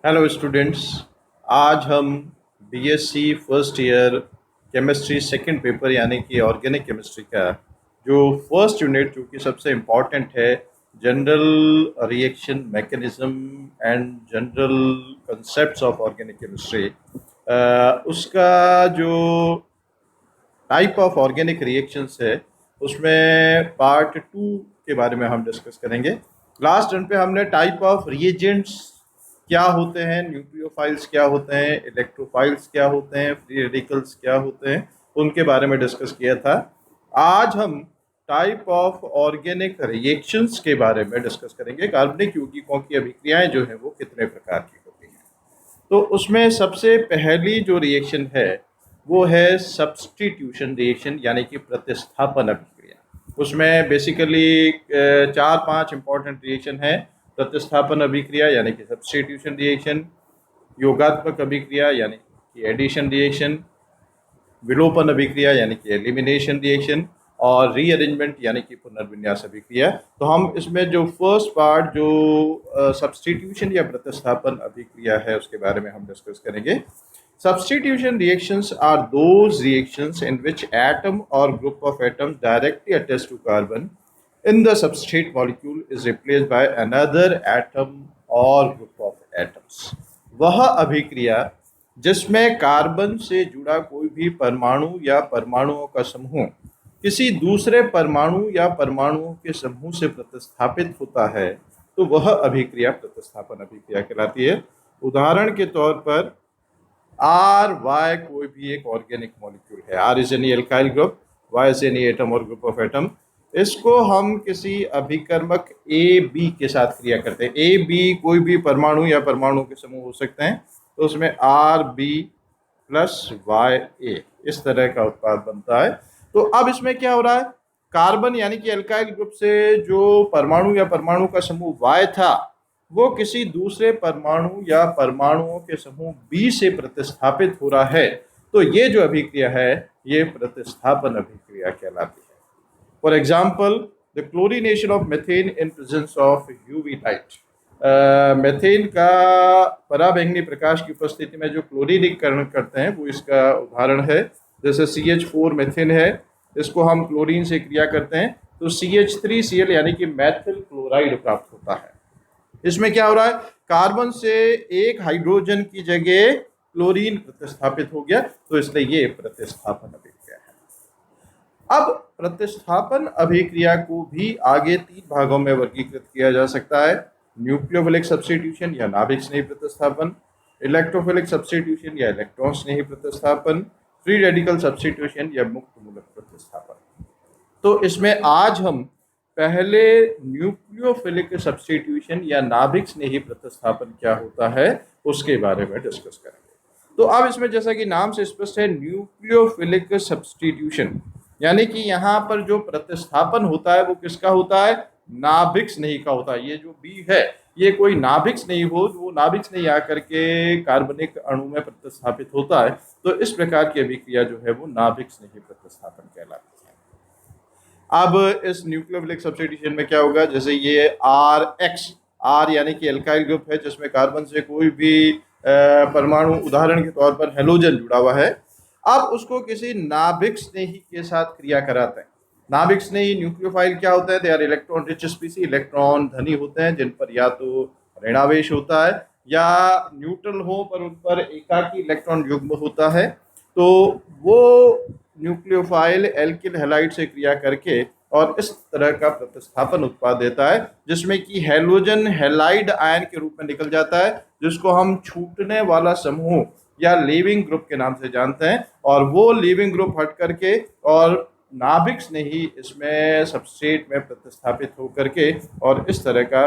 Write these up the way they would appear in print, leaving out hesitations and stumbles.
Hello students. आज हम BSc first year chemistry second paper यानी कि ऑर्गेनिक केमिस्ट्री का जो फर्स्ट यूनिट जो कि सबसे इम्पॉर्टेंट है, general reaction mechanism and general concepts of organic chemistry, उसका जो टाइप ऑफ ऑर्गेनिक रिएक्शंस है उसमें पार्ट 2 के बारे में हम डिस्कस करेंगे। लास्ट रन पे हमने टाइप ऑफ रिएजेंट्स क्या होते हैं, न्यूक्लियोफाइल्स क्या होते हैं, इलेक्ट्रोफाइल्स क्या होते हैं, फ्री रेडिकल्स क्या होते हैं, उनके बारे में डिस्कस किया था। आज हम टाइप ऑफ ऑर्गेनिक रिएक्शंस के बारे में डिस्कस करेंगे। कार्बनिक यौगिकों की अभिक्रियाएं जो हैं वो कितने प्रकार की होती हैं। तो उसमें सबसे पहली जो रिएक्शन है वो है सब्स्टिट्यूशन रिएक्शन यानी कि प्रतिस्थापन अभिक्रिया। उसमें बेसिकली 4-5 इंपॉर्टेंट रिएक्शन है। प्रतिस्थापन अभिक्रिया यानी कि सब्स्टिट्यूशन रिएक्शन, योगात्मक अभिक्रिया यानी कि एडिशन रिएक्शन, विलोपन अभिक्रिया यानी कि एलिमिनेशन रिएक्शन और रीअरेंजमेंट यानी कि पुनर्विन्यास अभिक्रिया। तो हम इसमें जो फर्स्ट पार्ट जो सब्स्टिट्यूशन या प्रतिस्थापन अभिक्रिया है उसके बारे में हम डिस्कस करेंगे। Substitution reactions are those reactions in which atom or group of atoms directly attached to carbon in the substrate molecule is replaced by another atom or group of atoms। वह अभिक्रिया जिसमें कार्बन से जुड़ा कोई भी परमाणु या परमाणुओं का समूह किसी दूसरे परमाणु या परमाणुओं के समूह से प्रतिस्थापित होता है, तो वह अभिक्रिया प्रतिस्थापन अभिक्रिया कहलाती है। उदाहरण के तौर पर आर वाई कोई भी एक ऑर्गेनिक मॉलिक्यूल है। R is any alkyl group, Y is any atom और ग्रुप ऑफ एटम। इसको हम किसी अभिकर्मक ए बी के साथ क्रिया करते हैं। ए बी कोई भी परमाणु या परमाणु के समूह हो सकते हैं, तो उसमें आर बी प्लस वाई ए इस तरह का उत्पाद बनता है। तो अब इसमें क्या हो रहा है, कार्बन यानी कि एल्काइल ग्रुप से जो परमाणु या परमाणु का समूह वाई था वो किसी दूसरे परमाणु या परमाणुओं के समूह बी से प्रतिस्थापित हो रहा है, तो ये जो अभिक्रिया है ये प्रतिस्थापन अभिक्रिया कहलाती है। For example, the chlorination of methane in presence of UV light. Methane का पराबैंगनी प्रकाश की उपस्थिति में जो क्लोरीनीकरण करते हैं वो इसका उदाहरण है। जैसे CH4 मेथेन है, इसको हम क्लोरीन से क्रिया करते हैं तो CH3Cl यानी कि मैथिल क्लोराइड प्राप्त होता है। इसमें क्या हो रहा है, कार्बन से एक हाइड्रोजन की जगह क्लोरीन प्रतिस्थापित हो गया, तो इसलिए ये प्रतिस्थापन अभिक्रिया है। अब प्रतिस्थापन अभिक्रिया को भी आगे 3 भागों में वर्गीकृत किया जा सकता है। न्यूक्लियोफिलिक सब्स्टिट्यूशन या नाभिक स्नेही प्रतिस्थापन, इलेक्ट्रोफिलिक सब्स्टिट्यूशन या इलेक्ट्रॉन स्नेही प्रतिस्थापन, फ्री रेडिकल सब्स्टिट्यूशन या मुक्त मूलक प्रतिस्थापन। तो इसमें आज हम पहले न्यूक्लियोफिलिक सब्स्टिट्यूशन या नाभिक स्नेही प्रतिस्थापन क्या होता है उसके बारे में डिस्कस करेंगे। तो अब इसमें जैसा कि नाम से स्पष्ट है, न्यूक्लियोफिलिक सब्स्टिट्यूशन यानी कि यहाँ पर जो प्रतिस्थापन होता है वो किसका होता है, नाभिक स्नेही का होता है। ये जो बी है ये कोई नाभिक स्नेही हो, वो नाभिक स्नेही आकर के कार्बनिक अणु में प्रतिस्थापित होता है, तो इस प्रकार की अभिक्रिया जो है वो नाभिक स्नेही प्रतिस्थापन कहलाती है। अब इस न्यूक्लियोफिलिक सब्स्टिट्यूशन में क्या होगा, जैसे ये आर यानी कि एल्काइल ग्रुप है जिसमें कार्बन से कोई भी परमाणु उदाहरण के तौर पर हेलोजन जुड़ा हुआ है, अब उसको किसी नाभिक स्नेही के साथ क्रिया कराते हैं। नाभिक स्नेही न्यूक्लियोफाइल क्या होते हैं, they are electron rich species, electron धनी होते हैं जिन पर या तो ऋणावेश होता है या न्यूट्रल हो पर उन पर एकाकी इलेक्ट्रॉन युग्म होता है। तो वो न्यूक्लियोफाइल एल्किल हैलाइड से क्रिया करके और इस तरह का प्रतिस्थापन उत्पाद देता है जिसमें कि हैलोजन हैलाइड आयन के रूप में निकल जाता है, जिसको हम छूटने वाला समूह या लीविंग ग्रुप के नाम से जानते हैं। और वो लीविंग ग्रुप हट करके और नाभिक स्नेही इसमें सबस्ट्रेट में प्रतिस्थापित होकर के और इस तरह का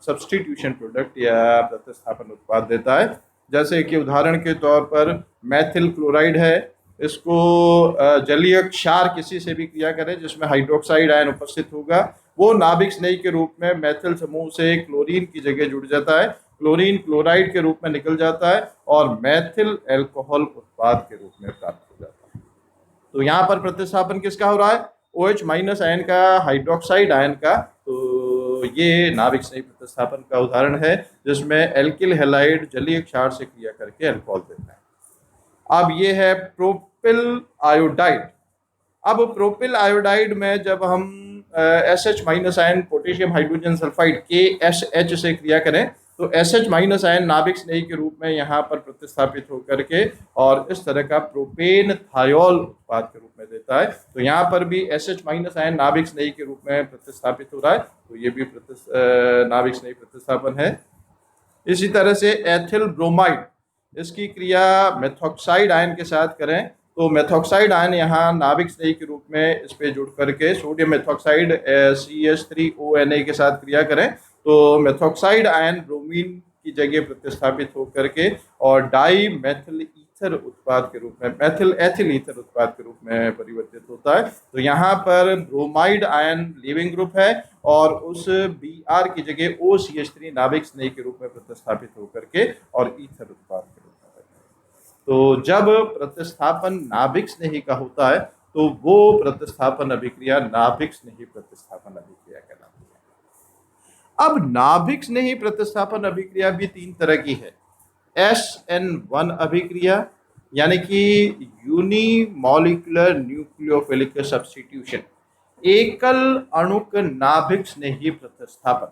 सब्स्टिट्यूशन प्रोडक्ट या प्रतिस्थापन उत्पाद देता है। जैसे कि उदाहरण के तौर पर मैथिल क्लोराइड है, इसको जलीय क्षार किसी से भी क्रिया करें जिसमें हाइड्रोक्साइड आयन उपस्थित होगा, वो नाभिक स्नेही के रूप में मैथिल समूह से क्लोरीन की जगह जुड़ जाता है, क्लोरीन क्लोराइड के रूप में निकल जाता है और मैथिल एल्कोहल उत्पाद के रूप में प्राप्त हो जाता है। तो यहाँ पर प्रतिस्थापन किसका हो रहा है, OH- आयन का हाइड्रोक्साइड आयन का। तो ये नाभिक स्नेही प्रतिस्थापन का उदाहरण है, जिसमें एल्किल हैलाइड जलीय क्षार से क्रिया करके अल्कोहल देता है। अब ये है प्रोपिल आयोडाइड। अब प्रोपिल आयोडाइड में जब हम SH- ion potassium hydrogen sulphide KSH से क्रिया करें तो SH- आयन नाभिक स्नेही के रूप में यहाँ पर प्रतिस्थापित होकर के और इस तरह का प्रोपेन थायोल उत्पाद के रूप में देता है। तो यहाँ पर भी SH- आयन नाभिक स्नेही के रूप में प्रतिस्थापित हो रहा है, तो ये भी नाभिक स्नेही प्रतिस्थापन है। इसी तरह से एथिल ब्रोमाइड, इसकी क्रिया मेथॉक्साइड आयन के साथ करें तो मेथॉक्साइड आयन यहाँ नाभिक स्नेही के रूप में इस पे जुड़ करके सोडियम मेथॉक्साइड CH3ONA के साथ क्रिया करें तो मेथॉक्साइड आयन ब्रोमीन की जगह प्रतिस्थापित होकर के और डाई मेथिल ईथर उत्पाद के रूप में मेथिल एथिल ईथर उत्पाद के रूप में परिवर्तित होता है। तो यहाँ पर ब्रोमाइड आयन लीविंग ग्रुप है और उस Br की जगह OCH3 नाभिक स्नेही के रूप में प्रतिस्थापित होकर के और ईथर उत्पाद के रूप में। तो जब प्रतिस्थापन नाभिक स्नेही का होता है तो वो प्रतिस्थापन अभिक्रिया नाभिक स्नेही प्रतिस्थापन अभिक्रिया कहलाती है। अब नाभिक स्नेही प्रतिस्थापन अभिक्रिया भी तीन तरह की है। SN1 अभिक्रिया यानी कि यूनिमॉलिक्यूलर न्यूक्लियोफिलिक सब्स्टिट्यूशन, एकल अणुक नाभिक स्नेही प्रतिस्थापन।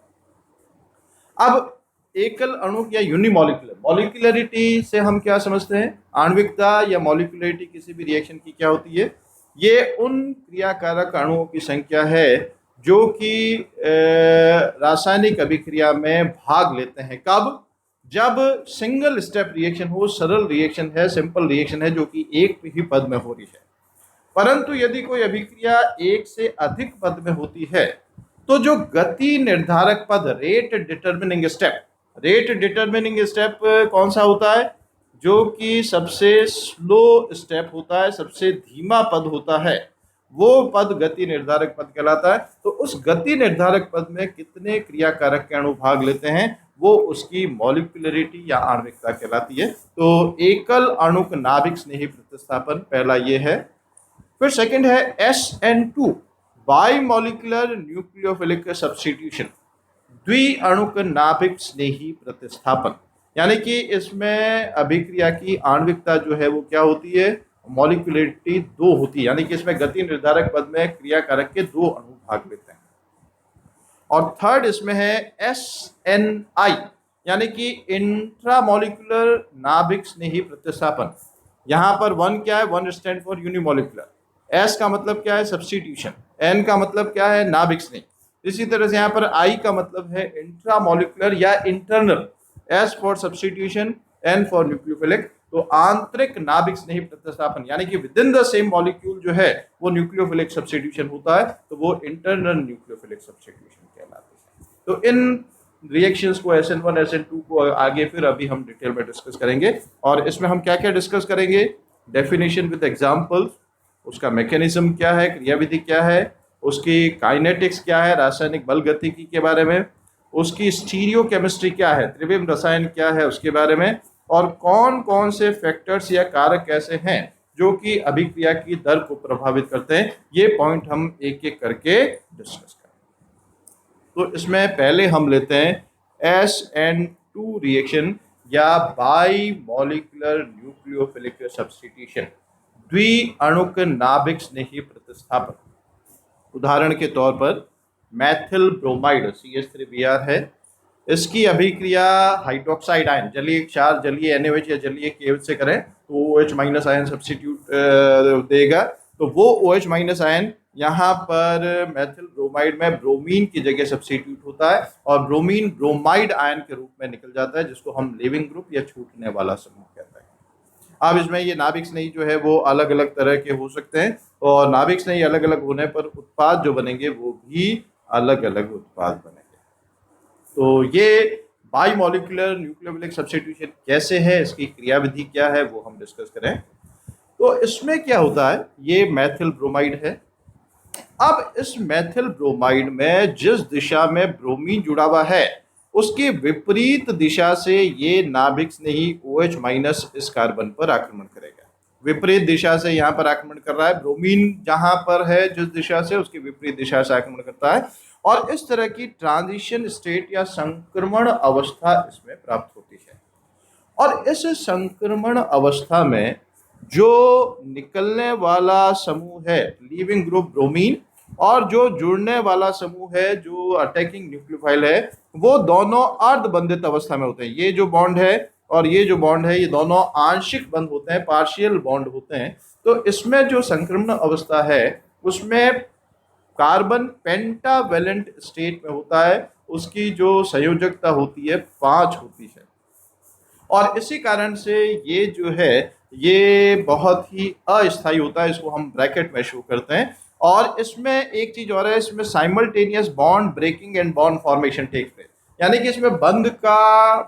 अब एकल अणु या यूनिमॉलिक्यूलर, मॉलिक्यूलरिटी से हम क्या समझते हैं, आणविकता या मॉलिक्यूलरिटी किसी भी रिएक्शन की क्या होती है, ये उन क्रियाकारक अणुओं की संख्या है जो कि रासायनिक अभिक्रिया में भाग लेते हैं। कब? जब सिंगल स्टेप रिएक्शन हो, सरल रिएक्शन है, सिंपल रिएक्शन है जो कि एक ही पद में हो रही है। परंतु यदि कोई अभिक्रिया एक से अधिक पद में होती है तो जो गति निर्धारक पद, रेट डिटरमिनिंग स्टेप कौन सा होता है, जो कि सबसे स्लो स्टेप होता है, सबसे धीमा पद होता है, वो पद गति निर्धारक पद कहलाता है। तो उस गति निर्धारक पद में कितने क्रियाकारक के अणु भाग लेते हैं वो उसकी मॉलिक्यूलरिटी या आणविकता कहलाती है। तो एकल अणुक नाभिक स्नेही प्रतिस्थापन पहला ये है। फिर सेकंड है SN2 बाइमॉलिक्यूलर न्यूक्लियोफिलिक सब्स्टिट्यूशन, द्विअणुक नाभिक स्नेही प्रतिस्थापन, यानी कि इसमें अभिक्रिया की आणविकता जो है वो क्या होती है, मॉलिक्यूलरिटी 2 होती है, यानी कि इसमें गति निर्धारक पद में क्रियाकारक के 2 अणु भाग लेते हैं। और थर्ड इसमें है SNI यानी कि इंट्रामॉलिक्यूलर नाभिक स्नेही प्रतिस्थापन। यहाँ पर 1 क्या है, 1 स्टैंड फॉर यूनिमॉलिक्यूलर, S का मतलब क्या है, सब्स्टिट्यूशन, N का मतलब क्या है, नाभिक स्नेही। इसी तरह से यहाँ पर I का मतलब है इंट्रामॉलिक्यूलर या internal, S for substitution, N for nucleophilic. तो आंतरिक नाभिक स्नेही प्रतिस्थापन यानी कि with in the same molecule जो है वो न्यूक्लियोफिलिक सब्स्टिट्यूशन होता है, तो वो इंटरनल न्यूक्लियोफिलिक सब्स्टिट्यूशन कहलाती है। तो इन रिएक्शंस को SN1 SN2 को आगे फिर अभी हम डिटेल में डिस्कस करेंगे और इसमें हम क्या क्या डिस्कस करेंगे, डेफिनेशन विद एग्जांपल्स, उसका मैकेनिज्म क्या है, क्रियाविधि क्या है, उसकी काइनेटिक्स क्या है, रासायनिक बल गतिकी के बारे में, उसकी स्टीरियो केमिस्ट्री क्या है, त्रिविम रसायन क्या है उसके बारे में, और कौन कौन से फैक्टर्स या कारक ऐसे हैं जो कि अभिक्रिया की दर को प्रभावित करते हैं, ये पॉइंट हम एक एक करके डिस्कस करेंगे। तो इसमें पहले हम लेते हैं SN2 रिएक्शन या बाइमॉलिक्यूलर न्यूक्लियोफिलिक सब्स्टिट्यूशन, द्विअणुक नाभिक स्नेही प्रतिस्थापन। उदाहरण के तौर पर मैथिल ब्रोमाइड CH3Br है, इसकी अभिक्रिया हाइड्रोक्साइड आयन जलीय क्षार, जलीय NaOH या जलीय KOH से करें तो OH- आयन सब्स्टिट्यूट देगा। तो वो OH- आयन यहाँ पर मैथिल ब्रोमाइड में ब्रोमीन की जगह सब्स्टिट्यूट होता है और ब्रोमीन ब्रोमाइड आयन के रूप में निकल जाता है, जिसको हम लिविंग ग्रुप या छूटने वाला समूह कहते हैं। अब इसमें ये नाभिक स्नेही जो है वो अलग अलग तरह के हो सकते हैं और नाभिक स्नेही अलग अलग होने पर उत्पाद जो बनेंगे वो भी अलग अलग उत्पाद बनेंगे। तो ये बाइमॉलिक्यूलर न्यूक्लियोफिलिक सब्स्टिट्यूशन कैसे है, इसकी क्रियाविधि क्या है, वो हम डिस्कस करें। तो इसमें क्या होता है, ये मैथिल ब्रोमाइड है। अब इस मैथिल ब्रोमाइड में जिस दिशा में ब्रोमीन जुड़ा हुआ है उसकी विपरीत दिशा से ये नाभिक स्नेही OH- इस कार्बन पर आक्रमण करेगा। विपरीत दिशा से यहाँ पर आक्रमण कर रहा है, ब्रोमीन जहां पर है जिस दिशा से उसकी विपरीत दिशा से आक्रमण करता है और इस तरह की ट्रांजिशन स्टेट या संक्रमण अवस्था इसमें प्राप्त होती है। और इस संक्रमण अवस्था में जो निकलने वाला समूह है लीविंग ग्रुप ब्रोमीन और जो जुड़ने वाला समूह है जो अटैकिंग न्यूक्लियोफाइल है, वो दोनों अर्धबंधित अवस्था में होते हैं। ये जो बॉन्ड है और ये जो बॉन्ड है, ये दोनों आंशिक बंध होते हैं, पार्शियल बॉन्ड होते हैं। तो इसमें जो संक्रमण अवस्था है उसमें कार्बन पेंटावेलेंट स्टेट में होता है, उसकी जो संयोजकता होती है 5 होती है। और इसी कारण से ये जो है ये बहुत ही अस्थायी होता है, इसको हम ब्रैकेट में शो करते हैं। और इसमें एक चीज और है, इसमें simultaneous bond breaking and bond formation take place, यानी कि इसमें बंध का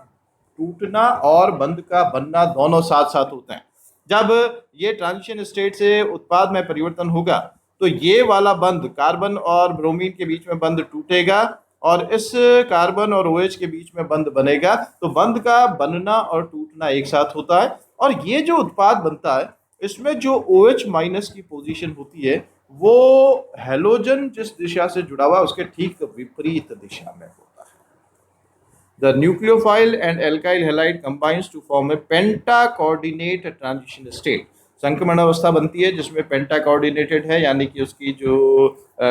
टूटना और बंध का बनना दोनों साथ साथ होते हैं। जब ये ट्रांजिशन स्टेट से उत्पाद में परिवर्तन होगा तो ये वाला बंध कार्बन और ब्रोमीन के बीच में बंध टूटेगा और इस कार्बन और OH के बीच में बंध बनेगा। तो बंध का बनना और टूटना एक साथ होता है। और ये जो उत्पाद बनता है इसमें जो OH माइनस की पोजीशन होती है वो हेलोजन जिस दिशा से जुड़ा हुआ है उसके ठीक विपरीत दिशा में होता है। The nucleophile and alkyl halide combines to form a penta-coordinate transition state। संक्रमण अवस्था बनती है जिसमें पेंटा कोऑर्डिनेटेड है, यानी कि उसकी जो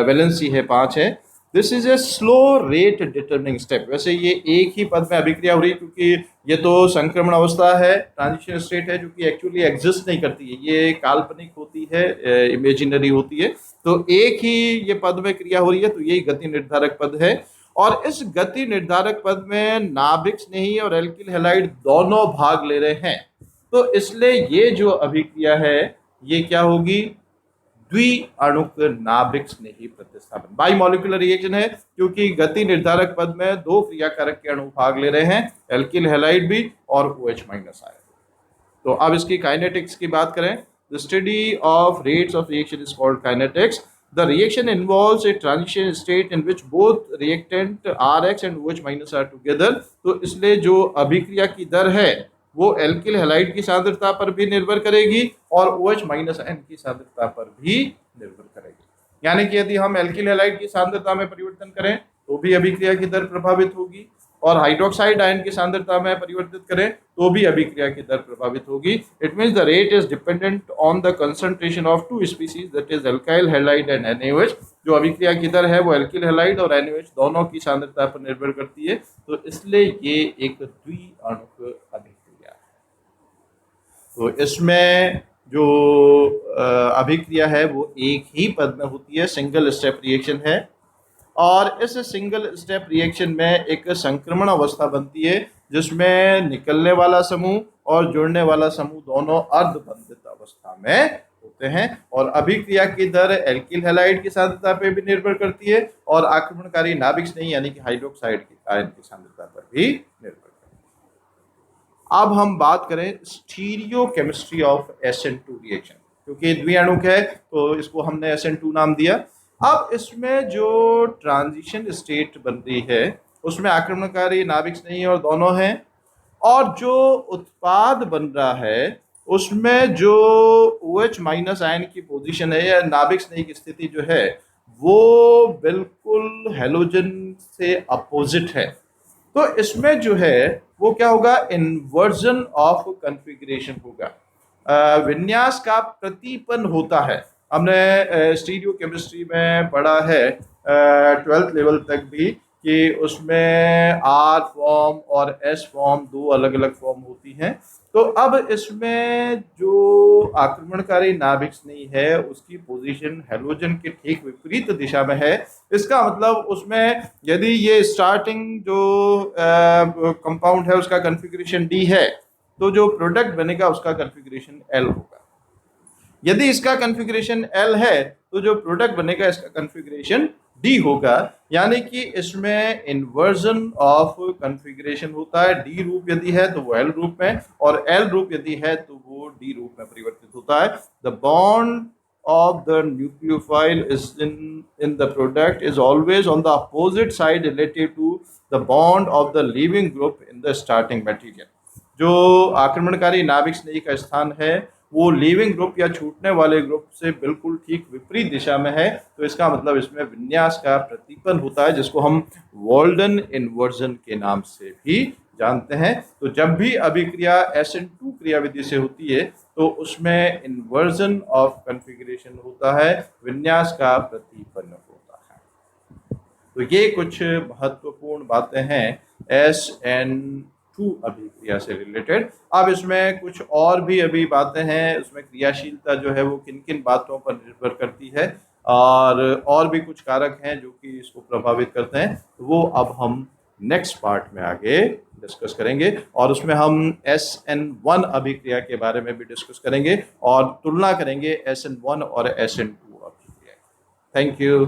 वैलेंसी है 5 है। This is a slow rate determining step. वैसे ये एक ही पद में अभिक्रिया हो रही है क्योंकि ये तो संक्रमण अवस्था है, ट्रांजिशन स्टेट है, जो कि एक्चुअली एग्जिस्ट नहीं करती है, ये काल्पनिक होती है, इमेजिनरी होती है। तो एक ही ये पद में क्रिया हो रही है, तो यही गति निर्धारक पद है। और इस गति निर्धारक पद में नाभिक स्नेही और एल्किल हैलाइड दोनों भाग ले रहे हैं। तो इसलिए ये जो अभिक्रिया है ये क्या होगी, द्विअणुक नाभिक स्नेही प्रतिस्थापन, बाइमोलिकुलर रिएक्शन है, क्योंकि गति निर्धारक पद में 2 क्रियाकारक के अणु भाग ले रहे हैं, एल्किल हैलाइड भी और OH माइनस आए। तो अब इसकी काइनेटिक्स की बात करें, the study of rates of reaction is called kinetics. The reaction involves a transition state in which both reactant Rx and OH minus are together। तो इसलिए जो अभिक्रिया की दर है वो एल्किल हैलाइड की सांद्रता पर भी निर्भर करेगी और OH माइनस आयन की सांद्रता पर भी निर्भर करेगी। यानी कि यदि हम एल्किल हैलाइड की सांद्रता में परिवर्तन करें तो भी अभिक्रिया की दर प्रभावित होगी, और हाइड्रोक्साइड आयन की सांद्रता में परिवर्तित करें तो भी अभिक्रिया की दर प्रभावित होगी। It means the rate is dependent on the concentration of 2 species, that is alkyl halide and NaOH। जो अभिक्रिया की दर है वो एल्किल हैलाइड और NaOH दोनों की सांद्रता पर निर्भर करती है। तो इसलिए ये एक द्विअणुक अभिक्रिया है। तो इसमें जो अभिक्रिया है वो एक ही पद में होती है, सिंगल स्टेप रिएक्शन है। और इस सिंगल स्टेप रिएक्शन में एक संक्रमण अवस्था बनती है जिसमें निकलने वाला समूह और जुड़ने वाला समूह दोनों अर्धबंधित अवस्था में होते हैं। और अभिक्रिया की दर एल्किल हैलाइड की सांद्रता पर भी निर्भर करती है और आक्रमणकारी नाभिक स्नेही यानी कि हाइड्रोक्साइड की आयन की सांद्रता पर भी निर्भर करती है। अब हम बात करें stereo chemistry of SN2 reaction, क्योंकि द्विअणुक है तो इसको हमने SN2 नाम दिया। अब इसमें जो ट्रांजिशन स्टेट बन रही है उसमें आक्रमणकारी नाभिक स्नेही और दोनों हैं, और जो उत्पाद बन रहा है उसमें जो OH माइनस आयन की पोजीशन है या नाभिक स्नेही की स्थिति जो है वो बिल्कुल हेलोजन से अपोजिट है। तो इसमें जो है वो क्या होगा, इन्वर्जन ऑफ कॉन्फ़िगरेशन होगा, विन्यास का प्रतिपन्न होता है। हमने स्टीरियो केमिस्ट्री में पढ़ा है 12th लेवल तक भी कि उसमें R फॉर्म और S फॉर्म 2 अलग अलग फॉर्म होती हैं। तो अब इसमें जो आक्रमणकारी नाभिक स्नेही है उसकी पोजीशन हेलोजन के ठीक विपरीत दिशा में है। इसका मतलब उसमें यदि ये स्टार्टिंग जो कंपाउंड है उसका कॉन्फ़िगरेशन D है तो जो प्रोडक्ट बनेगा उसका कॉन्फ़िगरेशन L होगा। यदि इसका कॉन्फ़िगरेशन L है तो जो प्रोडक्ट बनेगा इसका कॉन्फ़िगरेशन D होगा। यानी कि इसमें इन्वर्जन ऑफ कॉन्फ़िगरेशन होता है। D रूप यदि है तो वो L रूप में, और L रूप यदि है तो वो D रूप में परिवर्तित होता है। The bond of the nucleophile is in the product is always on the opposite side relative to the bond of the leaving group in the starting material। जो आक्रमणकारी नाभिक स्नेही का स्थान है वो लीविंग ग्रुप या छूटने वाले ग्रुप से बिल्कुल ठीक विपरीत दिशा में है, तो इसका मतलब इसमें विन्यास का प्रतिपन्न होता है, जिसको हम वॉल्डन इन्वर्जन के नाम से भी जानते हैं। तो जब भी अभिक्रिया SN2 क्रियाविधि से होती है तो उसमें इन्वर्जन ऑफ कॉन्फ़िगरेशन होता है, विन्यास का प्रतिपन्न होता है। तो ये कुछ महत्वपूर्ण बातें हैं SN2 अभिक्रिया से रिलेटेड। अब इसमें कुछ और भी अभी बातें हैं, उसमें क्रियाशीलता जो है वो किन किन बातों पर निर्भर करती है और भी कुछ कारक हैं जो कि इसको प्रभावित करते हैं, तो वो अब हम नेक्स्ट पार्ट में आगे डिस्कस करेंगे और उसमें हम SN1 अभिक्रिया के बारे में भी डिस्कस करेंगे और तुलना करेंगे SN1 और SN2 अभिक्रिया। Thank you.